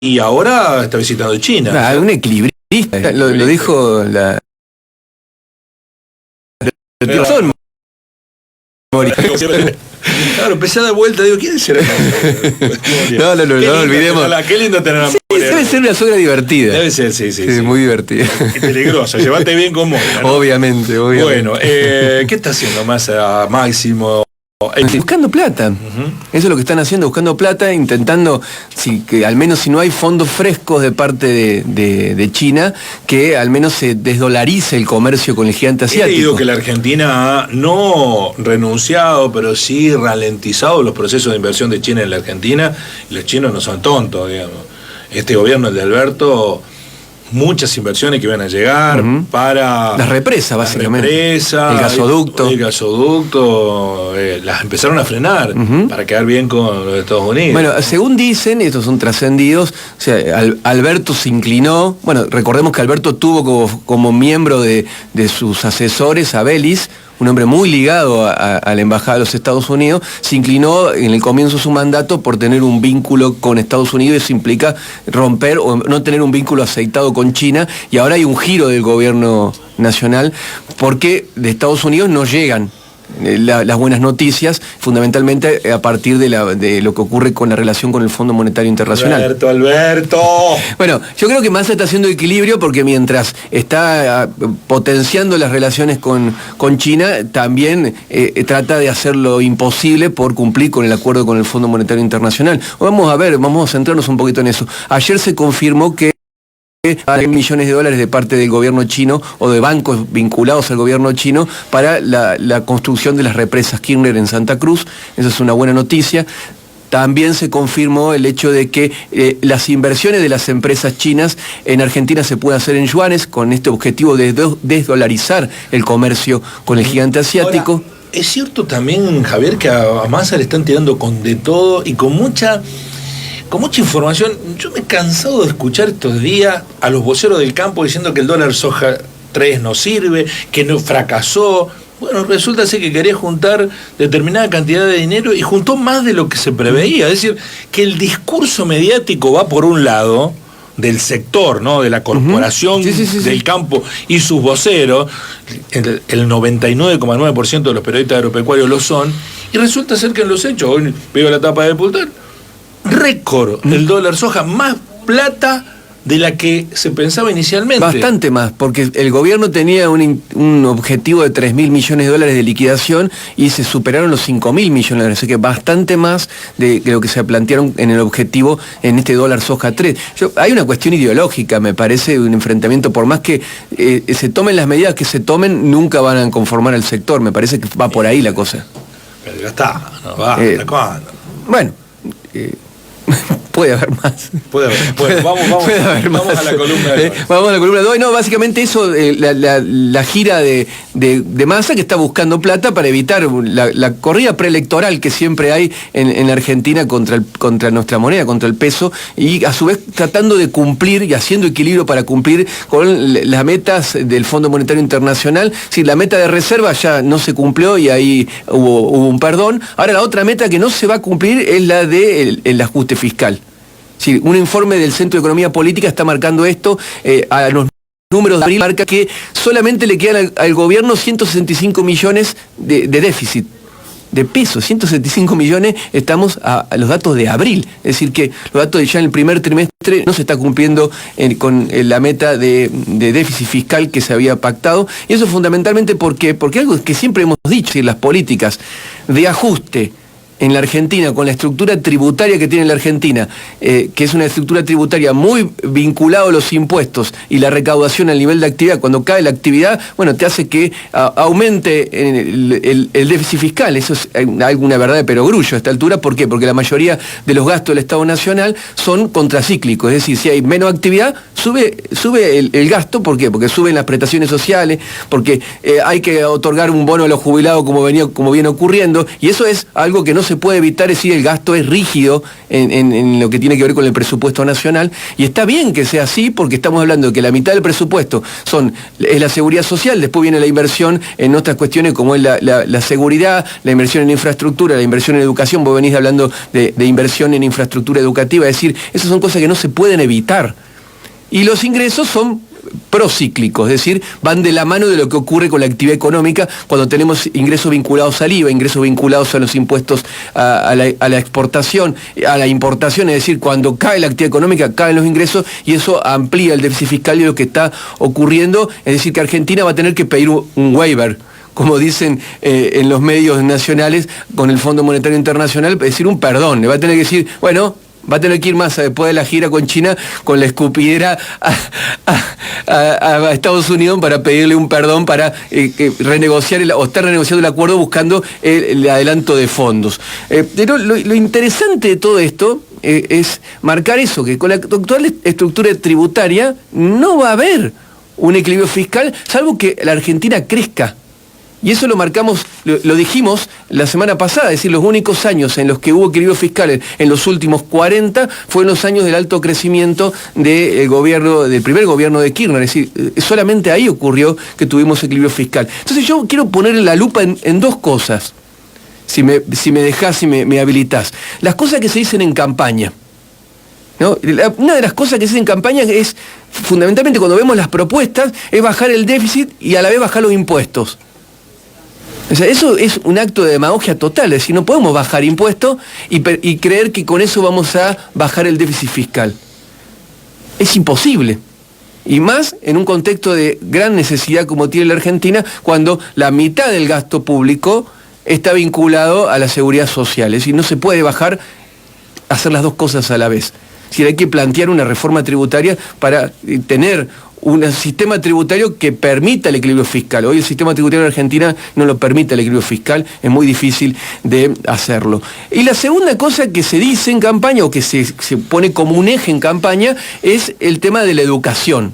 y ahora está visitando China. Un equilibrista, lo dijo la... Razón. Claro, empecé a dar vuelta, digo, ¿quién será? No olvidemos. Qué lindo tener a debe ser una suegra divertida. Debe ser, sí. Muy divertida. Qué peligrosa, llevate bien con vos, ¿no? Obviamente. Bueno, ¿qué está haciendo Máximo? Buscando plata. Eso es lo que están haciendo, buscando plata, intentando, que al menos si no hay fondos frescos de parte de China, que al menos se desdolarice el comercio con el gigante asiático. He leído que la Argentina ha no renunciado, pero sí ralentizado los procesos de inversión de China en la Argentina, y los chinos no son tontos, digamos. Este gobierno, el de Alberto, muchas inversiones que van a llegar para... Las represas, básicamente. El gasoducto. Las empezaron a frenar para quedar bien con los Estados Unidos. Bueno, según dicen, estos son trascendidos, o sea, Alberto se inclinó, bueno, recordemos que Alberto tuvo como miembro de sus asesores a Belis, un hombre muy ligado a la Embajada de los Estados Unidos, se inclinó en el comienzo de su mandato por tener un vínculo con Estados Unidos. Eso implica romper o no tener un vínculo aceitado con China, y ahora hay un giro del gobierno nacional porque de Estados Unidos no llegan las buenas noticias, fundamentalmente a partir de lo que ocurre con la relación con el Fondo Monetario Internacional. Alberto. Bueno, yo creo que Massa está haciendo equilibrio porque mientras está potenciando las relaciones con China, también trata de hacer lo imposible por cumplir con el acuerdo con el Fondo Monetario Internacional. Vamos a centrarnos un poquito en eso. Ayer se confirmó que hay millones de dólares de parte del gobierno chino o de bancos vinculados al gobierno chino para la construcción de las represas Kirchner en Santa Cruz. Esa es una buena noticia. También se confirmó el hecho de que las inversiones de las empresas chinas en Argentina se pueden hacer en yuanes, con este objetivo de desdolarizar el comercio con el gigante asiático. Ahora, es cierto también, Javier, que a Massa le están tirando con de todo y con mucha información. Yo me he cansado de escuchar estos días a los voceros del campo diciendo que el dólar soja 3 no sirve, que no fracasó. Bueno, resulta ser que quería juntar determinada cantidad de dinero y juntó más de lo que se preveía. Es decir, que el discurso mediático va por un lado del sector, ¿no? De la corporación del campo y sus voceros. El 99,9% de los periodistas agropecuarios lo son, y resulta ser que en los hechos, hoy veo la tapa de Pultar, récord, el dólar soja, más plata de la que se pensaba inicialmente. Bastante más, porque el gobierno tenía un objetivo de 3.000 millones de dólares de liquidación y se superaron los 5.000 millones de dólares, así que bastante más de lo que se plantearon en el objetivo en este dólar soja 3. Hay una cuestión ideológica, me parece, un enfrentamiento, por más que se tomen las medidas que se tomen, nunca van a conformar al sector, me parece que va por ahí la cosa. Pero ya está, no va, ¿hasta cuándo? Bueno, puede haber más. Vamos a la columna de Vamos a la columna de hoy. No, básicamente eso, la gira de Massa, que está buscando plata para evitar la corrida preelectoral que siempre hay en Argentina contra nuestra moneda, contra el peso, y a su vez tratando de cumplir y haciendo equilibrio para cumplir con las metas del Fondo Monetario Internacional. Si la meta de reserva ya no se cumplió y ahí hubo un perdón, ahora la otra meta que no se va a cumplir es la del ajuste fiscal. Sí, un informe del Centro de Economía Política está marcando esto. A los números de abril marca que solamente le quedan al gobierno 165 millones de déficit de pesos. 165 millones, estamos a los datos de abril. Es decir, que los datos de ya en el primer trimestre no se está cumpliendo con la meta de déficit fiscal que se había pactado. Y eso fundamentalmente porque algo que siempre hemos dicho, las políticas de ajuste en la Argentina, con la estructura tributaria que tiene la Argentina, que es una estructura tributaria muy vinculada a los impuestos y la recaudación al nivel de actividad, cuando cae la actividad, bueno, te hace que aumente el déficit fiscal. Eso es alguna verdad de perogrullo a esta altura. ¿Por qué? Porque la mayoría de los gastos del Estado Nacional son contracíclicos, es decir, si hay menos actividad, sube el gasto. ¿Por qué? Porque suben las prestaciones sociales, porque hay que otorgar un bono a los jubilados como viene ocurriendo, y eso es algo que no se puede evitar. Es decir, el gasto es rígido en lo que tiene que ver con el presupuesto nacional, y está bien que sea así, porque estamos hablando de que la mitad del presupuesto es la seguridad social, después viene la inversión en otras cuestiones como es la seguridad, la inversión en infraestructura, la inversión en educación. Vos venís hablando de inversión en infraestructura educativa, es decir, esas son cosas que no se pueden evitar. Y los ingresos son procíclicos, es decir, van de la mano de lo que ocurre con la actividad económica cuando tenemos ingresos vinculados al IVA, ingresos vinculados a los impuestos a la exportación, a la importación, es decir, cuando cae la actividad económica, caen los ingresos y eso amplía el déficit fiscal y lo que está ocurriendo, es decir, que Argentina va a tener que pedir un waiver, como dicen en los medios nacionales, con el Fondo Monetario Internacional, es decir, un perdón, le va a tener que decir, bueno, va a tener que ir más después de la gira con China, con la escupidera a Estados Unidos para pedirle un perdón para renegociar o estar renegociando el acuerdo buscando el adelanto de fondos. Pero lo interesante de todo esto es marcar eso, que con la actual estructura tributaria no va a haber un equilibrio fiscal, salvo que la Argentina crezca. Y eso lo marcamos, lo dijimos la semana pasada, es decir, los únicos años en los que hubo equilibrio fiscal en los últimos 40 fueron los años del alto crecimiento del primer gobierno de Kirchner, es decir, solamente ahí ocurrió que tuvimos equilibrio fiscal. Entonces yo quiero poner la lupa en dos cosas, si me dejás, si me habilitás. Las cosas que se dicen en campaña, ¿no? Una de las cosas que se dicen en campaña es, fundamentalmente cuando vemos las propuestas, es bajar el déficit y a la vez bajar los impuestos. O sea, eso es un acto de demagogia total, es decir, no podemos bajar impuestos y creer que con eso vamos a bajar el déficit fiscal. Es imposible. Y más en un contexto de gran necesidad como tiene la Argentina, cuando la mitad del gasto público está vinculado a la seguridad social. Es decir, no se puede hacer las dos cosas a la vez. Es decir, hay que plantear una reforma tributaria para tener un sistema tributario que permita el equilibrio fiscal. Hoy el sistema tributario de Argentina no lo permite el equilibrio fiscal, es muy difícil de hacerlo. Y la segunda cosa que se dice en campaña, o que se pone como un eje en campaña, es el tema de la educación.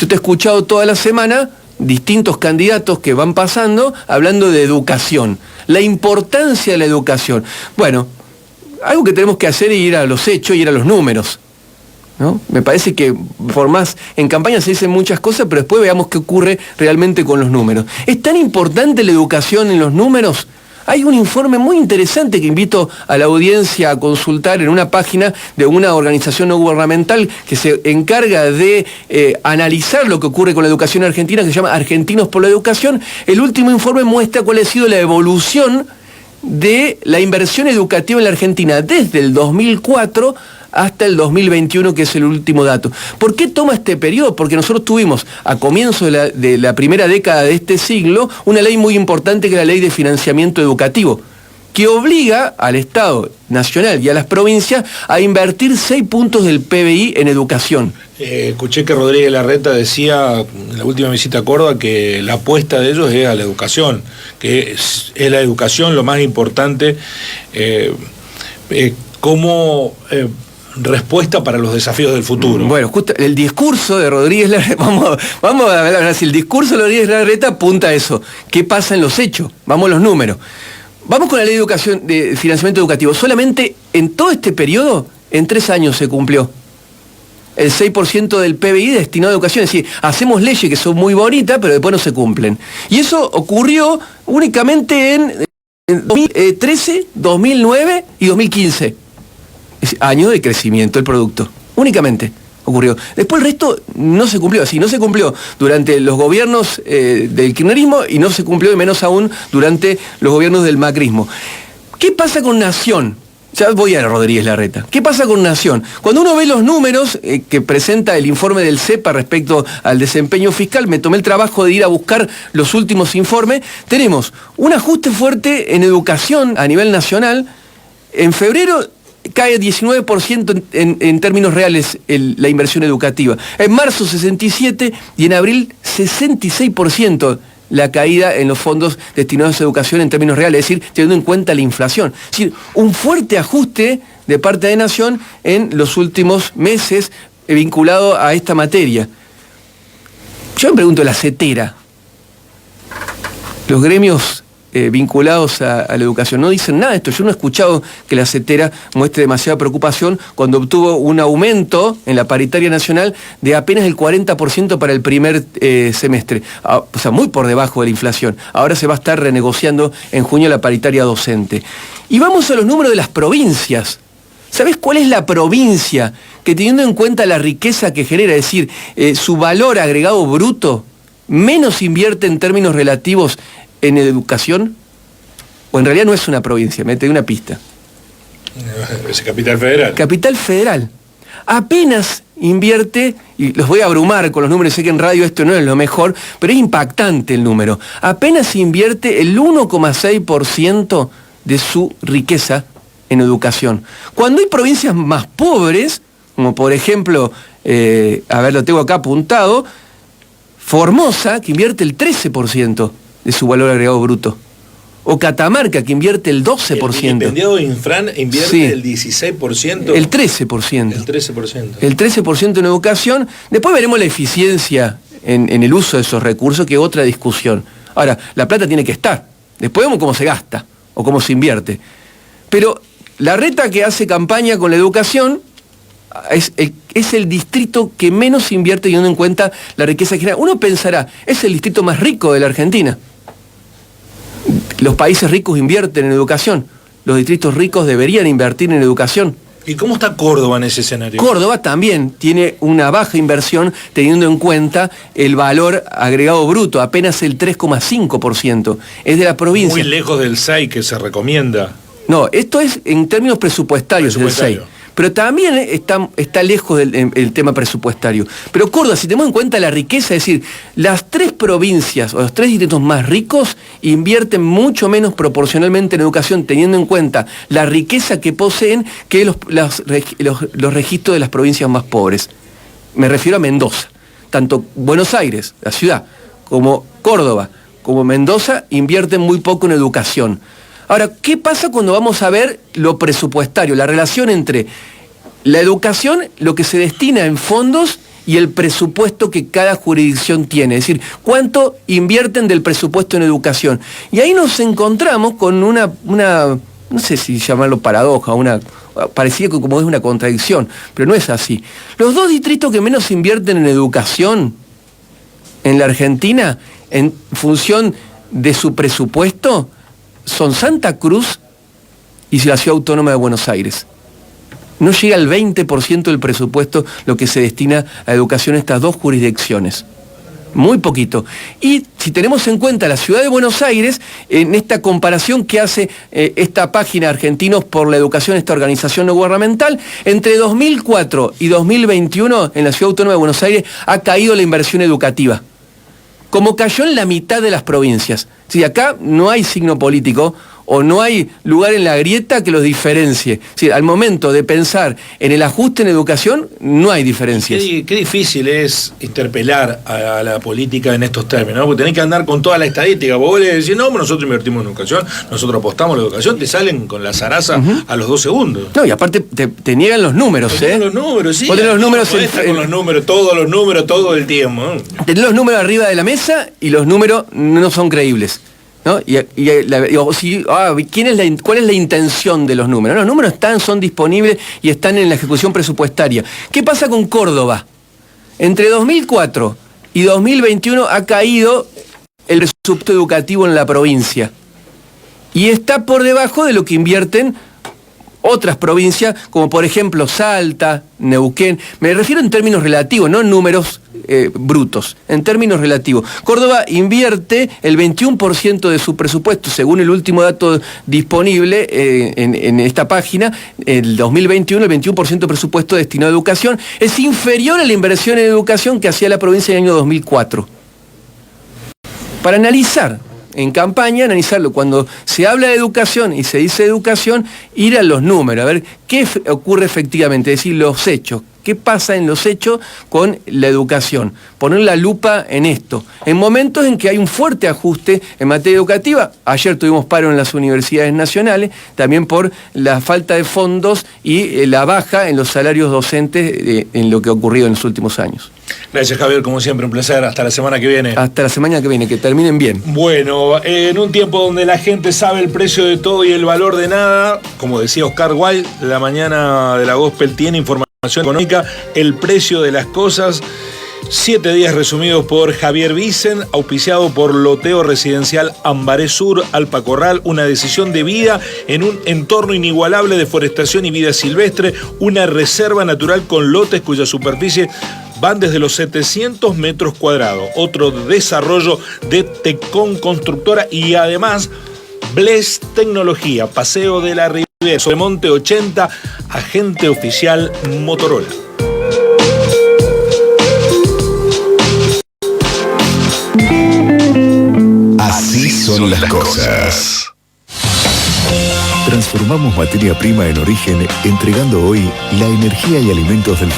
Yo te he escuchado toda la semana distintos candidatos que van pasando hablando de educación, la importancia de la educación. Bueno, algo que tenemos que hacer es ir a los hechos y ir a los números, ¿no? Me parece que por más en campaña se dicen muchas cosas, pero después veamos qué ocurre realmente con los números. ¿Es tan importante la educación en los números? Hay un informe muy interesante que invito a la audiencia a consultar en una página de una organización no gubernamental que se encarga de analizar lo que ocurre con la educación argentina, que se llama Argentinos por la Educación. El último informe muestra cuál ha sido la evolución de la inversión educativa en la Argentina desde el 2004 hasta el 2021, que es el último dato. ¿Por qué toma este periodo? Porque nosotros tuvimos, a comienzos de la primera década de este siglo, una ley muy importante que es la Ley de Financiamiento Educativo, que obliga al Estado Nacional y a las provincias a invertir 6 puntos del PBI en educación. Escuché que Rodríguez Larreta decía en la última visita a Córdoba que la apuesta de ellos es a la educación, que es la educación lo más importante como respuesta para los desafíos del futuro. Bueno, justo el discurso de Rodríguez Larreta, vamos a hablar así, el discurso de Rodríguez Larreta apunta a eso. ¿Qué pasa en los hechos? Vamos a los números. Vamos con la ley de educación, de financiamiento educativo. Solamente en todo este periodo, en 3 años se cumplió el 6% del PBI destinado a educación. Es decir, hacemos leyes que son muy bonitas, pero después no se cumplen. Y eso ocurrió únicamente en 2013, 2009 y 2015. Años de crecimiento del producto, únicamente ocurrió. Después el resto no se cumplió, así no se cumplió durante los gobiernos del kirchnerismo y no se cumplió, y menos aún durante los gobiernos del macrismo. ¿Qué pasa con Nación? Ya voy a Rodríguez Larreta. ¿Qué pasa con Nación? Cuando uno ve los números que presenta el informe del CEPA respecto al desempeño fiscal, me tomé el trabajo de ir a buscar los últimos informes, tenemos un ajuste fuerte en educación a nivel nacional. En febrero cae 19% en términos reales la inversión educativa. En marzo 67% y en abril 66% la caída en los fondos destinados a educación en términos reales, es decir, teniendo en cuenta la inflación. Es decir, un fuerte ajuste de parte de Nación en los últimos meses, vinculado a esta materia. Yo me pregunto, la CETERA, los gremios vinculados a la educación no dicen nada de esto. Yo no he escuchado que la CETERA muestre demasiada preocupación cuando obtuvo un aumento en la paritaria nacional de apenas el 40% para el primer semestre, o sea, muy por debajo de la inflación. Ahora se va a estar renegociando en junio la paritaria docente. Y vamos a los números de las provincias. ¿Sabés cuál es la provincia que, teniendo en cuenta la riqueza que genera, es decir, su valor agregado bruto, menos invierte en términos relativos en educación? O en realidad no es una provincia, me doy una pista. Es Capital Federal. Capital Federal. Apenas invierte, y los voy a abrumar con los números, sé que en radio esto no es lo mejor, pero es impactante el número. Apenas invierte el 1,6% de su riqueza en educación. Cuando hay provincias más pobres, como por ejemplo, a ver, lo tengo acá apuntado, Formosa, que invierte el 13% de su valor agregado bruto. O Catamarca, que invierte el 12%. El vilipendiado Infran invierte sí, el 16%. El 13%. El 13%. El 13% en educación. Después veremos la eficiencia en el uso de esos recursos, que es otra discusión. Ahora, la plata tiene que estar. Después vemos cómo se gasta o cómo se invierte. Pero la reta que hace campaña con la educación es el distrito que menos invierte, teniendo en cuenta la riqueza que genera. Uno pensará, es el distrito más rico de la Argentina. Los países ricos invierten en educación. Los distritos ricos deberían invertir en educación. ¿Y cómo está Córdoba en ese escenario? Córdoba también tiene una baja inversión, teniendo en cuenta el valor agregado bruto, apenas el 3,5%. Es de la provincia. Muy lejos del 6 que se recomienda. No, esto es en términos presupuestarios del 6. Pero también está lejos del tema presupuestario. Pero Córdoba, si tenemos en cuenta la riqueza, es decir, las 3 provincias o los 3 distritos más ricos invierten mucho menos proporcionalmente en educación, teniendo en cuenta la riqueza que poseen, que los registros de las provincias más pobres. Me refiero a Mendoza. Tanto Buenos Aires, la ciudad, como Córdoba, como Mendoza, invierten muy poco en educación. Ahora, ¿qué pasa cuando vamos a ver lo presupuestario? La relación entre la educación, lo que se destina en fondos, y el presupuesto que cada jurisdicción tiene. Es decir, cuánto invierten del presupuesto en educación. Y ahí nos encontramos con una no sé si llamarlo paradoja, parecía como es una contradicción, pero no es así. Los 2 distritos que menos invierten en educación en la Argentina, en función de su presupuesto, son Santa Cruz y la Ciudad Autónoma de Buenos Aires. No llega al 20% del presupuesto lo que se destina a educación en estas 2 jurisdicciones. Muy poquito. Y si tenemos en cuenta la Ciudad de Buenos Aires, en esta comparación que hace esta página Argentinos por la Educación, esta organización no gubernamental, entre 2004 y 2021 en la Ciudad Autónoma de Buenos Aires ha caído la inversión educativa, como cayó en la mitad de las provincias. Si acá no hay signo político o no hay lugar en la grieta que los diferencie. Si al momento de pensar en el ajuste en educación, no hay diferencias. Qué difícil es interpelar a la política en estos términos, ¿no? Porque tenés que andar con toda la estadística. Vos le decís, no, nosotros invertimos en educación, nosotros apostamos en la educación, te salen con la zaraza a los 2 segundos. No, y aparte te niegan los números, te niegan los números, sí. Vos tenés los números con los números, todos los números, todo el tiempo, ¿no? Tenés los números arriba de la mesa y los números no son creíbles, ¿no? ¿Cuál es la intención de los números? Los números son disponibles y están en la ejecución presupuestaria. ¿Qué pasa con Córdoba? Entre 2004 y 2021 ha caído el presupuesto educativo en la provincia y está por debajo de lo que invierten otras provincias, como por ejemplo Salta, Neuquén. Me refiero en términos relativos, no en números brutos, en términos relativos. Córdoba invierte el 21% de su presupuesto, según el último dato disponible en esta página, el 2021, el 21% de presupuesto destinado a educación. Es inferior a la inversión en educación que hacía la provincia en el año 2004. Para analizar en campaña, analizarlo. Cuando se habla de educación y se dice educación, ir a los números, a ver qué ocurre efectivamente, es decir, los hechos, ¿Qué pasa en los hechos con la educación? Poner la lupa en esto. En momentos en que hay un fuerte ajuste en materia educativa, ayer tuvimos paro en las universidades nacionales, también por la falta de fondos y la baja en los salarios docentes en lo que ha ocurrido en los últimos años. Gracias, Javier, como siempre, un placer. Hasta la semana que viene. Hasta la semana que viene, que terminen bien. Bueno, en un tiempo donde la gente sabe el precio de todo y el valor de nada, como decía Oscar Wilde, la mañana de la Gospel tiene información económica, el precio de las cosas. 7 días resumidos por Javier Vicen, auspiciado por Loteo Residencial Ambaré Sur, Alpacorral, una decisión de vida en un entorno inigualable de forestación y vida silvestre, una reserva natural con lotes cuya superficie van desde los 700 metros cuadrados. Otro desarrollo de Tecon Constructora y además Bless Tecnología, Paseo de la Ribera, Sobremonte 80, agente oficial Motorola. Así son las cosas. Transformamos materia prima en origen, entregando hoy la energía y alimentos del futuro.